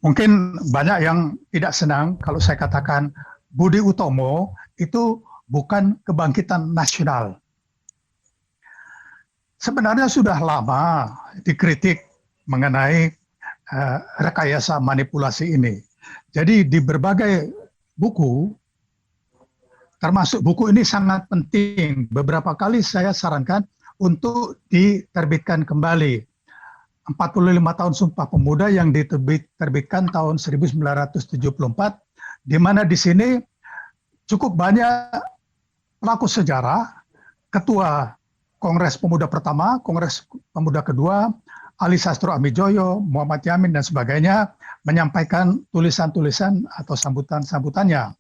Mungkin banyak yang tidak senang kalau saya katakan Budi Utomo itu bukan kebangkitan nasional. Sebenarnya sudah lama dikritik mengenai rekayasa manipulasi ini. Jadi di berbagai buku, termasuk buku ini sangat penting. Beberapa kali saya sarankan untuk diterbitkan kembali. 45 tahun Sumpah Pemuda yang diterbitkan tahun 1974, di mana di sini cukup banyak pelaku sejarah, ketua Kongres Pemuda pertama, Kongres Pemuda kedua, Ali Sastro Amijoyo, Muhammad Yamin, dan sebagainya, menyampaikan tulisan-tulisan atau sambutan-sambutannya.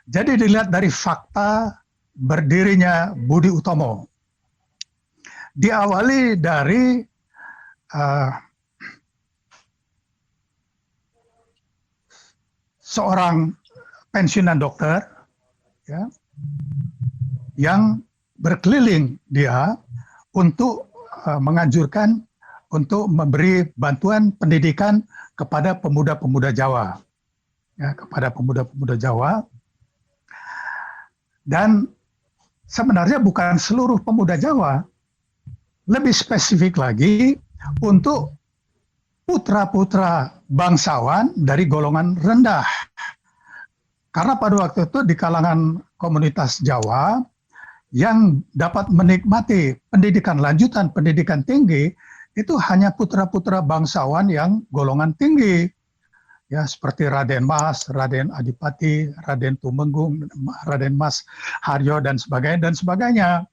Jadi dilihat dari fakta berdirinya Budi Utomo. Diawali dari seorang pensiunan dokter, ya, yang berkeliling dia untuk menganjurkan untuk memberi bantuan pendidikan kepada pemuda-pemuda Jawa, ya, kepada pemuda-pemuda Jawa. Dan sebenarnya bukan seluruh pemuda Jawa, lebih spesifik lagi untuk putra-putra bangsawan dari golongan rendah. Karena pada waktu itu di kalangan komunitas Jawa yang dapat menikmati pendidikan lanjutan, pendidikan tinggi, itu hanya putra-putra bangsawan yang golongan tinggi. Ya, seperti Raden Mas, Raden Adipati, Raden Tumenggung, Raden Mas Haryo, dan sebagainya.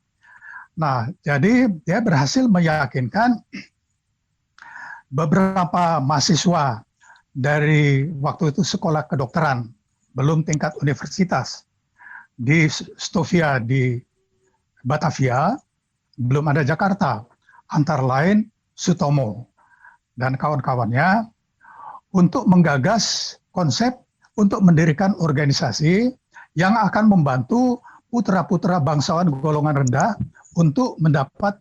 Nah, jadi dia berhasil meyakinkan beberapa mahasiswa dari waktu itu sekolah kedokteran, belum tingkat universitas, di Stovia di Batavia, belum ada Jakarta, antara lain Sutomo dan kawan-kawannya, untuk menggagas konsep untuk mendirikan organisasi yang akan membantu putra-putra bangsawan golongan rendah untuk mendapat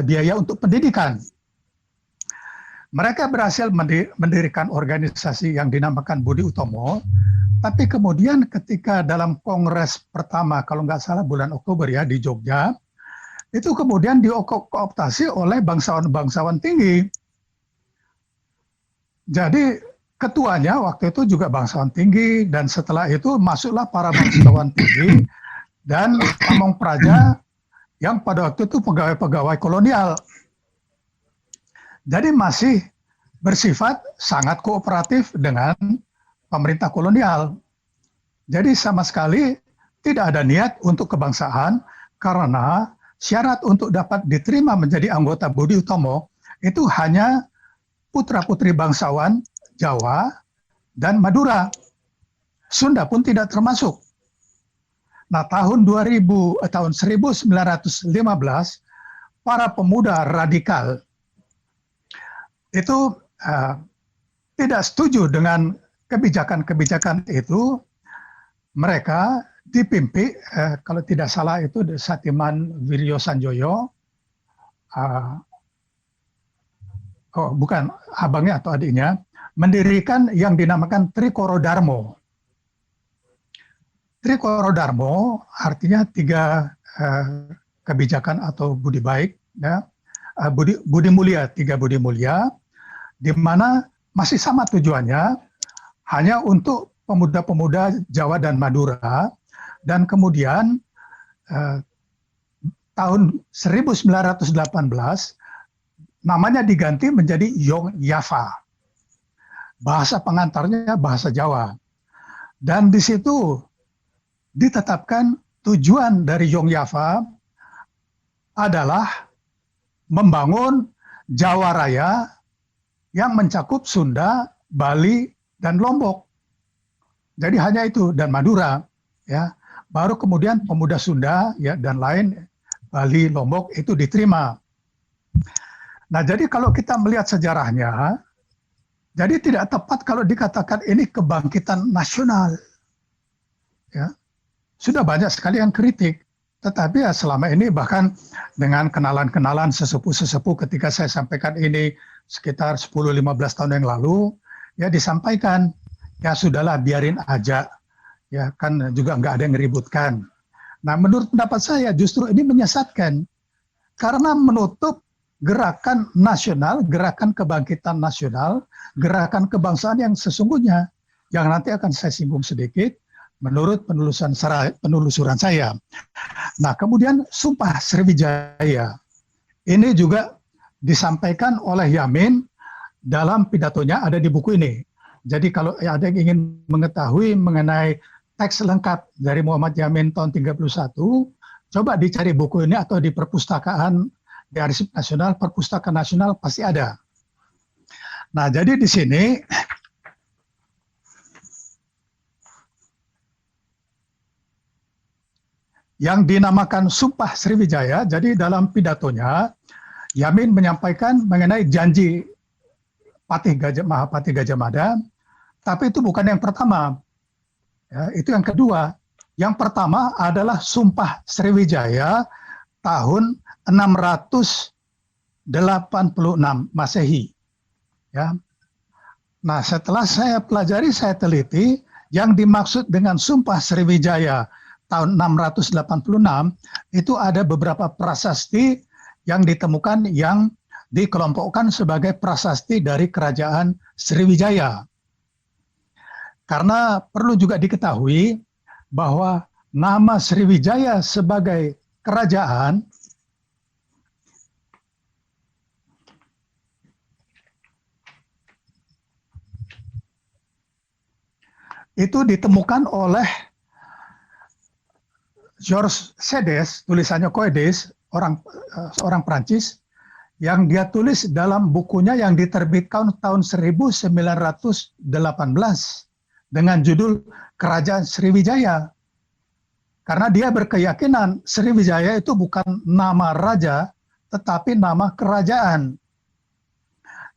biaya untuk pendidikan. Mereka berhasil mendirikan organisasi yang dinamakan Budi Utomo, tapi kemudian ketika dalam kongres pertama, kalau nggak salah bulan Oktober ya, di Jogja, itu kemudian dikooptasi oleh bangsawan-bangsawan tinggi. Jadi ketuanya waktu itu juga bangsawan tinggi, dan setelah itu masuklah para bangsawan tinggi dan Pamong Praja yang pada waktu itu pegawai-pegawai kolonial. Jadi masih bersifat sangat kooperatif dengan pemerintah kolonial. Jadi sama sekali tidak ada niat untuk kebangsaan, karena syarat untuk dapat diterima menjadi anggota Budi Utomo itu hanya putra-putri bangsawan Jawa dan Madura. Sunda pun tidak termasuk. Nah, tahun 1915, para pemuda radikal itu tidak setuju dengan kebijakan-kebijakan itu. Mereka dipimpin, kalau tidak salah itu Satiman Wiryo Sanjoyo, bukan abangnya atau adiknya, mendirikan yang dinamakan Trikoro Darmo. Trikoro Darmo artinya 3 kebijakan atau budi baik, ya, budi mulia, 3 budi mulia, di mana masih sama tujuannya, hanya untuk pemuda-pemuda Jawa dan Madura. Dan kemudian tahun 1918 namanya diganti menjadi Yong Yafa. Bahasa pengantarnya bahasa Jawa. Dan di situ ditetapkan tujuan dari Yong Yafa adalah membangun Jawa Raya yang mencakup Sunda, Bali, dan Lombok. Jadi hanya itu, dan Madura, ya. Baru kemudian pemuda Sunda, ya, dan lain, Bali, Lombok itu diterima. Nah, jadi kalau kita melihat sejarahnya, jadi tidak tepat kalau dikatakan ini kebangkitan nasional. Ya. Sudah banyak sekali yang kritik. Tetapi ya selama ini bahkan dengan kenalan-kenalan sesepuh-sesepuh ketika saya sampaikan ini sekitar 10-15 tahun yang lalu, ya disampaikan, ya sudahlah biarin aja, ya kan juga nggak ada yang ngeributkan. Nah, menurut pendapat saya justru ini menyesatkan karena menutup gerakan nasional, gerakan kebangkitan nasional, gerakan kebangsaan yang sesungguhnya, yang nanti akan saya singgung sedikit menurut penelusuran saya. Nah, kemudian Sumpah Sriwijaya ini juga disampaikan oleh Yamin dalam pidatonya, ada di buku ini. Jadi kalau ada yang ingin mengetahui mengenai teks lengkap dari Muhammad Yamin tahun 31, coba dicari buku ini atau di perpustakaan, di Arsip Nasional, Perpustakaan Nasional pasti ada. Nah, jadi di sini yang dinamakan Sumpah Sriwijaya, jadi dalam pidatonya Yamin menyampaikan mengenai janji Mahapati Gajah Mada, tapi itu bukan yang pertama. Ya, itu yang kedua. Yang pertama adalah Sumpah Sriwijaya tahun 686 Masehi. Ya. Nah, setelah saya pelajari, saya teliti, yang dimaksud dengan Sumpah Sriwijaya tahun 686 itu ada beberapa prasasti yang ditemukan yang dikelompokkan sebagai prasasti dari kerajaan Sriwijaya. Karena perlu juga diketahui bahwa nama Sriwijaya sebagai kerajaan itu ditemukan oleh Georges Sedes, tulisannya Coedes, orang Prancis, yang dia tulis dalam bukunya yang diterbitkan tahun 1918 dengan judul Kerajaan Sriwijaya. Karena dia berkeyakinan Sriwijaya itu bukan nama raja, tetapi nama kerajaan.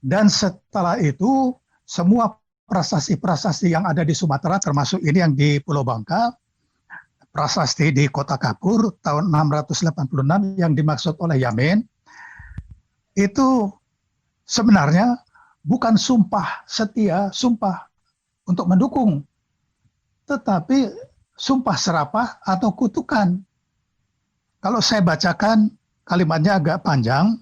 Dan setelah itu, semua prasasti-prasasti yang ada di Sumatera, termasuk ini yang di Pulau Bangka, prasasti di Kota Kapur tahun 686 yang dimaksud oleh Yamin, itu sebenarnya bukan sumpah setia, sumpah untuk mendukung, tetapi sumpah serapah atau kutukan. Kalau saya bacakan kalimatnya agak panjang,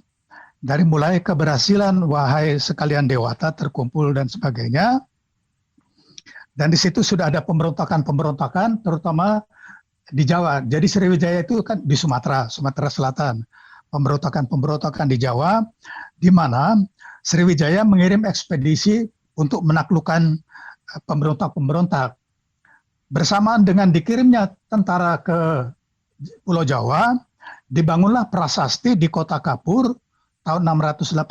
dari mulai keberhasilan wahai sekalian dewata terkumpul dan sebagainya. Dan di situ sudah ada pemberontakan-pemberontakan, terutama di Jawa. Jadi Sriwijaya itu kan di Sumatera Selatan. Pemberontakan-pemberontakan di Jawa, di mana Sriwijaya mengirim ekspedisi untuk menaklukkan pemberontak-pemberontak. Bersamaan dengan dikirimnya tentara ke Pulau Jawa, dibangunlah prasasti di Kota Kapur tahun 686,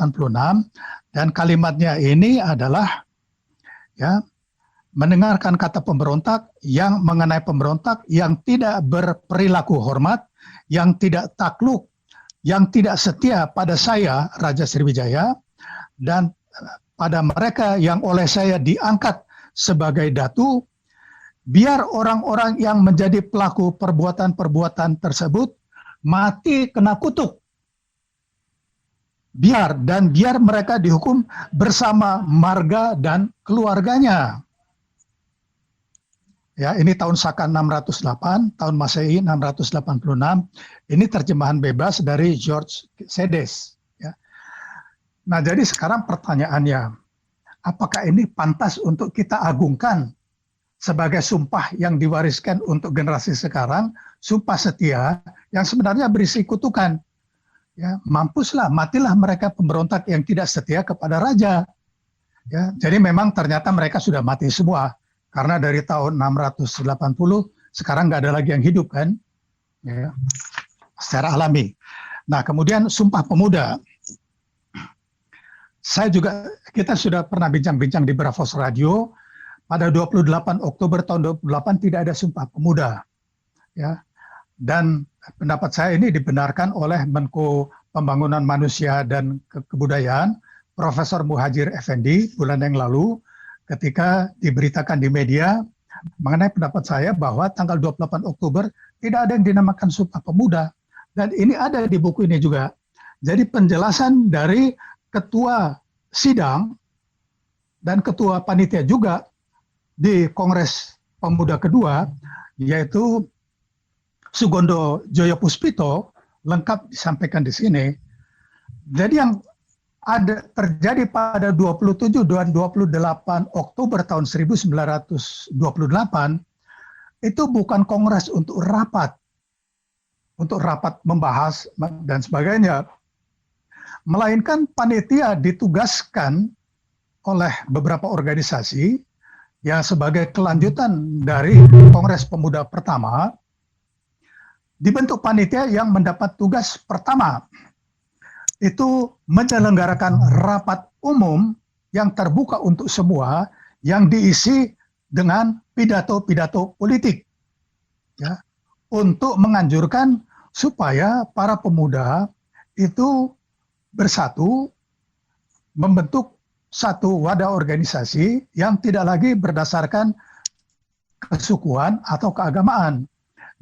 dan kalimatnya ini adalah ya, mendengarkan kata pemberontak yang mengenai pemberontak yang tidak berperilaku hormat, yang tidak takluk, yang tidak setia pada saya, Raja Sriwijaya, dan pada mereka yang oleh saya diangkat sebagai datu, biar orang-orang yang menjadi pelaku perbuatan-perbuatan tersebut mati kena kutuk. Biar mereka dihukum bersama marga dan keluarganya. Ya, ini tahun Saka 608, tahun Masehi 686. Ini terjemahan bebas dari Georges Sedes. Ya. Nah, jadi sekarang pertanyaannya, apakah ini pantas untuk kita agungkan sebagai sumpah yang diwariskan untuk generasi sekarang, sumpah setia yang sebenarnya berisi kutukan? Ya, mampuslah, matilah mereka pemberontak yang tidak setia kepada raja. Ya, jadi memang ternyata mereka sudah mati semua. Karena dari tahun 680 sekarang nggak ada lagi yang hidup kan, ya, secara alami. Nah, kemudian Sumpah Pemuda. Kita sudah pernah bincang-bincang di Bravos Radio. Pada 28 Oktober tahun 28 tidak ada Sumpah Pemuda. Ya. Dan pendapat saya ini dibenarkan oleh Menko Pembangunan Manusia dan Kebudayaan, Profesor Muhajir Effendi, bulan yang lalu, ketika diberitakan di media mengenai pendapat saya bahwa tanggal 28 Oktober tidak ada yang dinamakan Sumpah Pemuda. Dan ini ada di buku ini juga. Jadi penjelasan dari ketua sidang dan ketua panitia juga di Kongres Pemuda kedua, yaitu Sugondo Joyo Puspito, lengkap disampaikan di sini. Jadi yang ada terjadi pada 27 dan 28 Oktober tahun 1928 itu bukan kongres untuk rapat membahas dan sebagainya, melainkan panitia ditugaskan oleh beberapa organisasi yang sebagai kelanjutan dari Kongres Pemuda pertama, dibentuk panitia yang mendapat tugas pertama, itu menyelenggarakan rapat umum yang terbuka untuk semua, yang diisi dengan pidato-pidato politik, ya, untuk menganjurkan supaya para pemuda itu bersatu, membentuk satu wadah organisasi yang tidak lagi berdasarkan kesukuan atau keagamaan.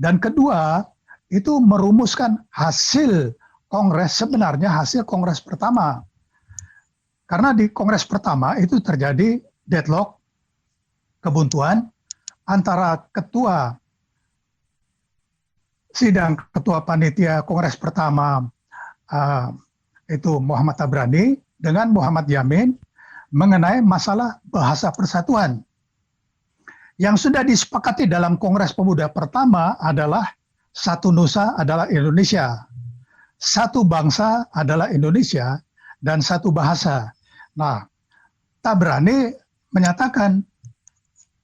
Dan kedua, itu merumuskan hasil kongres, sebenarnya hasil kongres pertama. Karena di kongres pertama itu terjadi deadlock, kebuntuan antara ketua sidang, ketua panitia kongres pertama itu Muhammad Tabrani dengan Muhammad Yamin mengenai masalah bahasa persatuan. Yang sudah disepakati dalam kongres pemuda pertama adalah satu nusa adalah Indonesia, satu bangsa adalah Indonesia, dan satu bahasa. Nah, Tabrani menyatakan,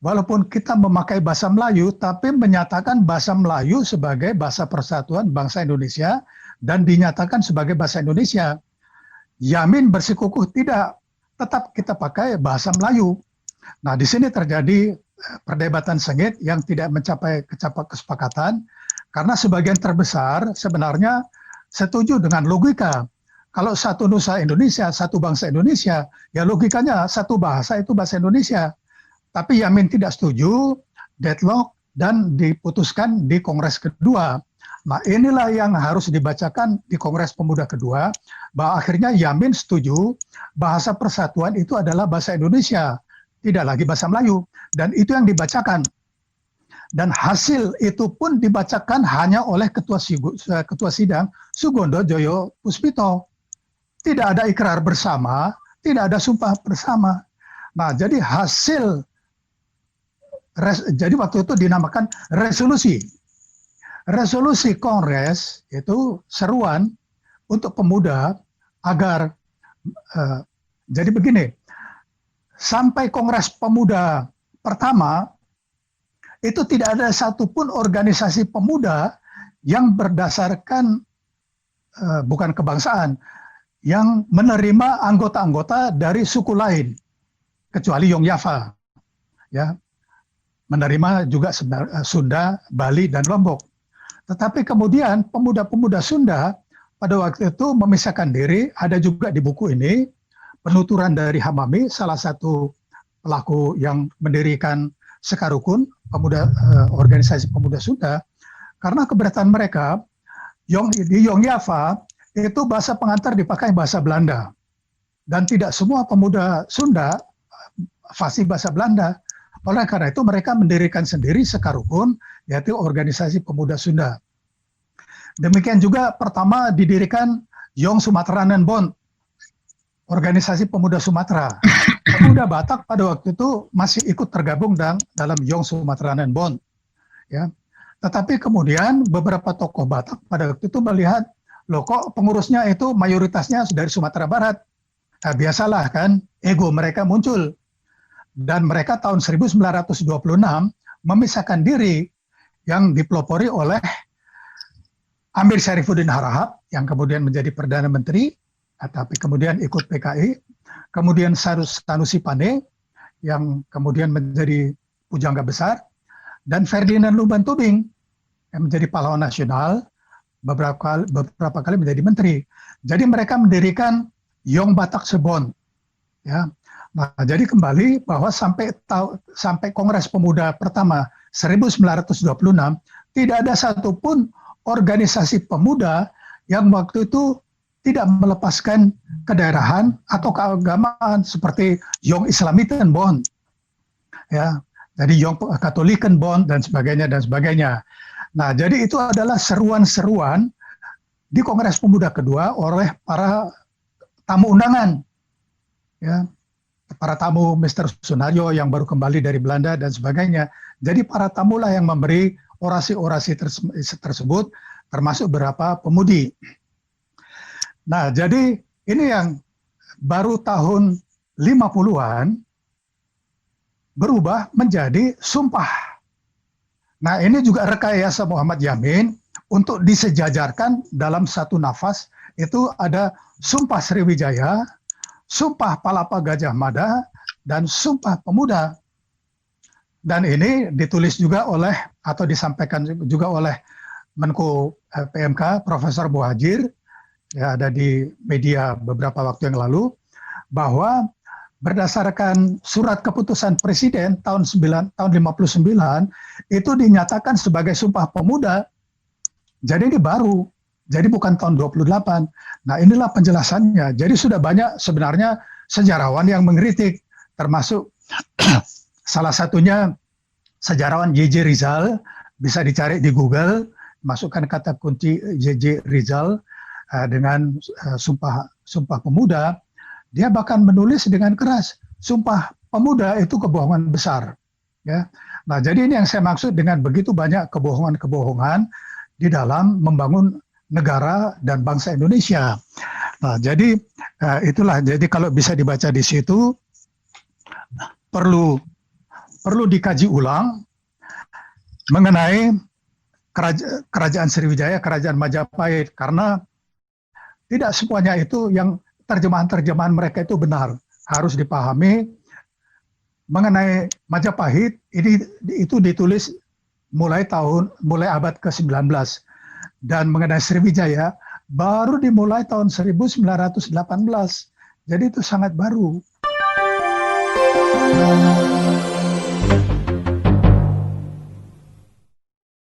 walaupun kita memakai bahasa Melayu, tapi menyatakan bahasa Melayu sebagai bahasa persatuan bangsa Indonesia dan dinyatakan sebagai bahasa Indonesia. Yamin bersikukuh tidak, tetap kita pakai bahasa Melayu. Nah, di sini terjadi perdebatan sengit yang tidak mencapai kesepakatan, karena sebagian terbesar sebenarnya setuju dengan logika. Kalau satu nusa Indonesia, satu bangsa Indonesia, ya logikanya satu bahasa itu bahasa Indonesia. Tapi Yamin tidak setuju, deadlock, dan diputuskan di Kongres kedua. Nah, inilah yang harus dibacakan di Kongres Pemuda kedua, bahwa akhirnya Yamin setuju bahasa persatuan itu adalah bahasa Indonesia, tidak lagi bahasa Melayu. Dan itu yang dibacakan. Dan hasil itu pun dibacakan hanya oleh ketua sidang Sugondo Joyo Puspito. Tidak ada ikrar bersama, tidak ada sumpah bersama. Nah, jadi jadi waktu itu dinamakan resolusi. Resolusi Kongres itu seruan untuk pemuda agar jadi begini, sampai Kongres Pemuda pertama itu tidak ada satupun organisasi pemuda yang berdasarkan bukan kebangsaan, yang menerima anggota-anggota dari suku lain, kecuali Yongyafa, ya, menerima juga Sunda, Bali, dan Lombok. Tetapi kemudian pemuda-pemuda Sunda pada waktu itu memisahkan diri. Ada juga di buku ini penuturan dari Hamami, salah satu pelaku yang mendirikan Sekarukun, organisasi pemuda Sunda, karena keberatan mereka di Yongyafa itu bahasa pengantar dipakai bahasa Belanda, dan tidak semua pemuda Sunda fasih bahasa Belanda. Oleh karena itu mereka mendirikan sendiri Sekarukun, yaitu organisasi pemuda Sunda. Demikian juga pertama didirikan Yong Sumatranen Bond, organisasi pemuda Sumatera. Pemuda Batak pada waktu itu masih ikut tergabung dalam Yong Sumatranen Bond, ya. Tetapi kemudian beberapa tokoh Batak pada waktu itu melihat, loh kok pengurusnya itu mayoritasnya dari Sumatera Barat. Nah, biasalah kan, ego mereka muncul. Dan mereka tahun 1926 memisahkan diri, yang dipelopori oleh Amir Syarifuddin Harahap yang kemudian menjadi Perdana Menteri, tapi kemudian ikut PKI. Kemudian Sanusi Pane yang kemudian menjadi pujangga besar, dan Ferdinand Lumban Tubing yang menjadi pahlawan nasional, beberapa kali menjadi menteri. Jadi mereka mendirikan Yong Batak Sebon, ya. Nah, jadi kembali bahwa sampai Kongres Pemuda pertama 1926 tidak ada satupun organisasi pemuda yang waktu itu tidak melepaskan kedaerahan atau keagamaan seperti Jong Islamiten Bond, ya, jadi Jong Katoliken Bond dan sebagainya dan sebagainya. Nah, jadi itu adalah seruan-seruan di Kongres Pemuda kedua oleh para tamu undangan, ya, para tamu Mr. Sunario yang baru kembali dari Belanda dan sebagainya. Jadi para tamulah yang memberi orasi-orasi tersebut, termasuk beberapa pemudi. Nah, jadi ini yang baru tahun 50-an berubah menjadi sumpah. Nah, ini juga rekayasa Muhammad Yamin untuk disejajarkan dalam satu nafas. Itu ada Sumpah Sriwijaya, Sumpah Palapa Gajah Mada, dan Sumpah Pemuda. Dan ini ditulis juga oleh atau disampaikan juga oleh Menko PMK Profesor Muhadjir, ya, ada di media beberapa waktu yang lalu, bahwa berdasarkan surat keputusan Presiden tahun 59 itu dinyatakan sebagai Sumpah Pemuda. Jadi ini baru, jadi bukan tahun 28. Nah, inilah penjelasannya. Jadi sudah banyak sebenarnya sejarawan yang mengkritik, termasuk salah satunya sejarawan J.J. Rizal, bisa dicari di Google, masukkan kata kunci J.J. Rizal dengan Sumpah Pemuda. Dia bahkan menulis dengan keras, Sumpah Pemuda itu kebohongan besar. Ya. Nah, jadi ini yang saya maksud dengan begitu banyak kebohongan-kebohongan di dalam membangun negara dan bangsa Indonesia. Nah, jadi itulah. Jadi kalau bisa dibaca di situ, perlu dikaji ulang mengenai Kerajaan Sriwijaya, Kerajaan Majapahit, karena tidak semuanya itu yang terjemahan-terjemahan mereka itu benar. Harus dipahami mengenai Majapahit itu ditulis mulai abad ke-19, dan mengenai Sriwijaya baru dimulai tahun 1918. Jadi itu sangat baru.